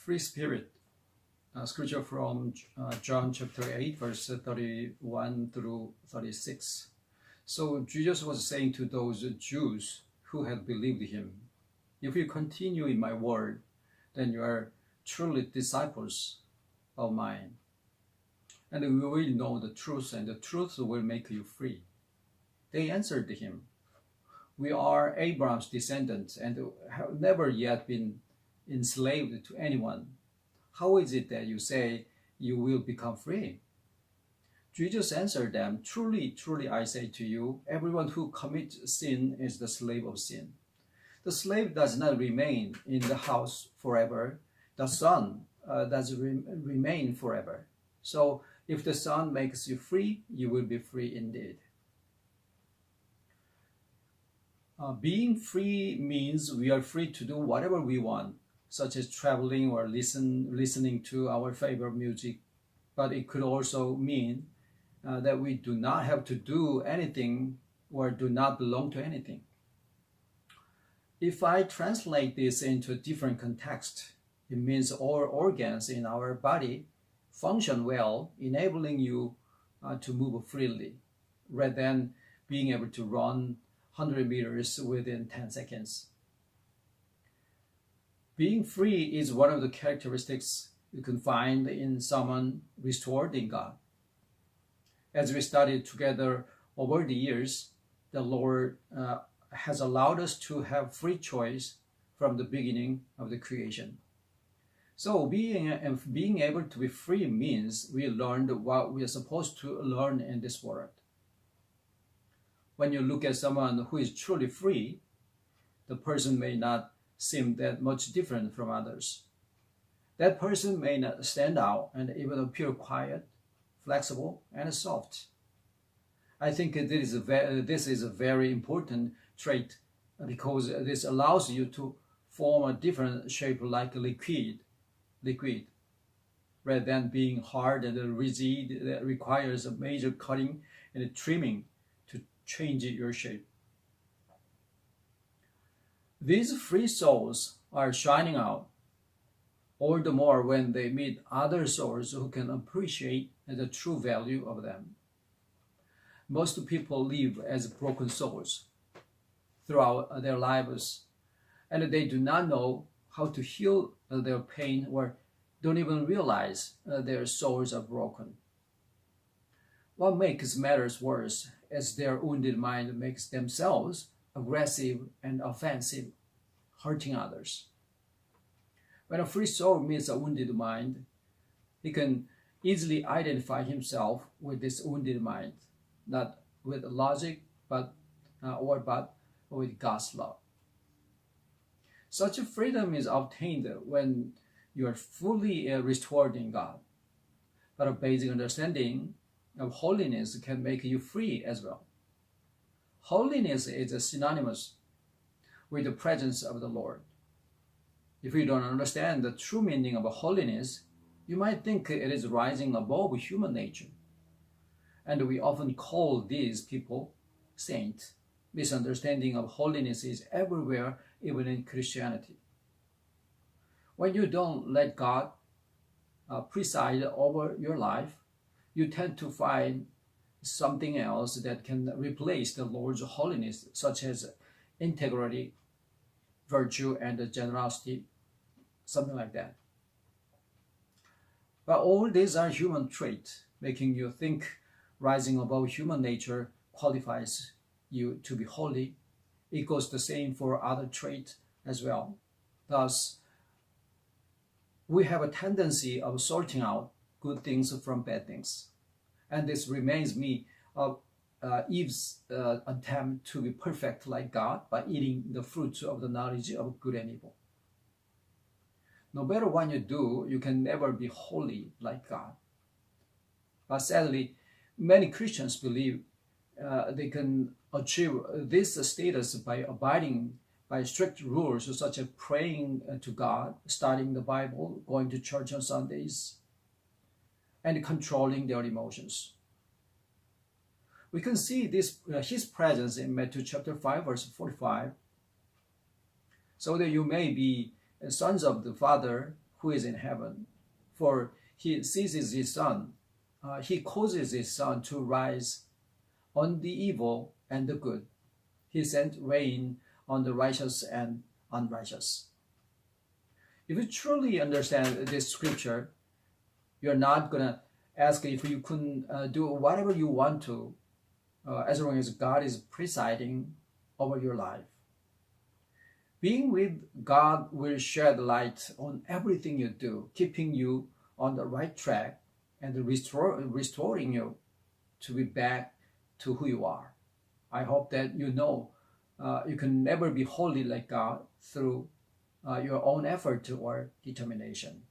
free spirit. Scripture from John chapter 8, verse 31 through 36. So Jesus was saying to those Jews who had believed him, "If you continue in my word, then you are truly disciples of mine. And you will know the truth, and the truth will make you free." They answered him, "We are Abraham's descendants and have never yet been enslaved to anyone. How is it that you say you will become free?" Jesus answered them, "Truly, truly, I say to you, everyone who commits sin is the slave of sin. The slave does not remain in the house forever. The son does remain forever. So if the Son makes you free, you will be free indeed." Being free means we are free to do whatever we want, such as traveling or listening to our favorite music. But it could also mean that we do not have to do anything or do not belong to anything. If I translate this into a different context, it means all organs in our body function well, enabling you to move freely, rather than being able to run 100 meters within 10 seconds. Being free is one of the characteristics you can find in someone restored in God. As we studied together over the years, the Lord has allowed us to have free choice from the beginning of the creation. So being able to be free means we learned what we are supposed to learn in this world. When you look at someone who is truly free, the person may not seem that much different from others. That person may not stand out and even appear quiet, flexible, and soft. I think this is a very important trait because this allows you to form a different shape like liquid, rather than being hard and rigid that requires a major cutting and trimming to change your shape. These free souls are shining out all the more when they meet other souls who can appreciate the true value of them. Most people live as broken souls throughout their lives, and they do not know how to heal their pain or don't even realize their souls are broken. What makes matters worse is their wounded mind makes themselves aggressive and offensive, hurting others. When a free soul meets a wounded mind, he can easily identify himself with this wounded mind, not with logic, but with God's love. Such a freedom is obtained when you are fully restored in God. But a basic understanding of holiness can make you free as well. Holiness is synonymous with the presence of the Lord. If you don't understand the true meaning of holiness, you might think it is rising above human nature. And we often call these people saints. Misunderstanding of holiness is everywhere, even in Christianity. When you don't let God preside over your life, you tend to find something else that can replace the Lord's holiness, such as integrity, virtue, and generosity, something like that. But all these are human traits, making you think rising above human nature qualifies you to be holy. It goes the same for other traits as well. Thus, we have a tendency of sorting out good things from bad things. And this reminds me of Eve's attempt to be perfect like God by eating the fruit of the knowledge of good and evil. No matter what you do, you can never be holy like God. But sadly, many Christians believe they can achieve this status by abiding by strict rules such as praying to God, studying the Bible, going to church on Sundays, and controlling their emotions. We can see his presence in Matthew chapter 5, verse 45. So that you may be sons of the Father who is in heaven, for he seizes his son. He causes his sun to rise on the evil and the good. He sent rain on the righteous and unrighteous. If you truly understand this scripture, you're not going to ask if you can do whatever you want to, as long as God is presiding over your life. Being with God will shed light on everything you do, keeping you on the right track and restoring you to be back to who you are. I hope that you know you can never be holy like God through your own effort or determination.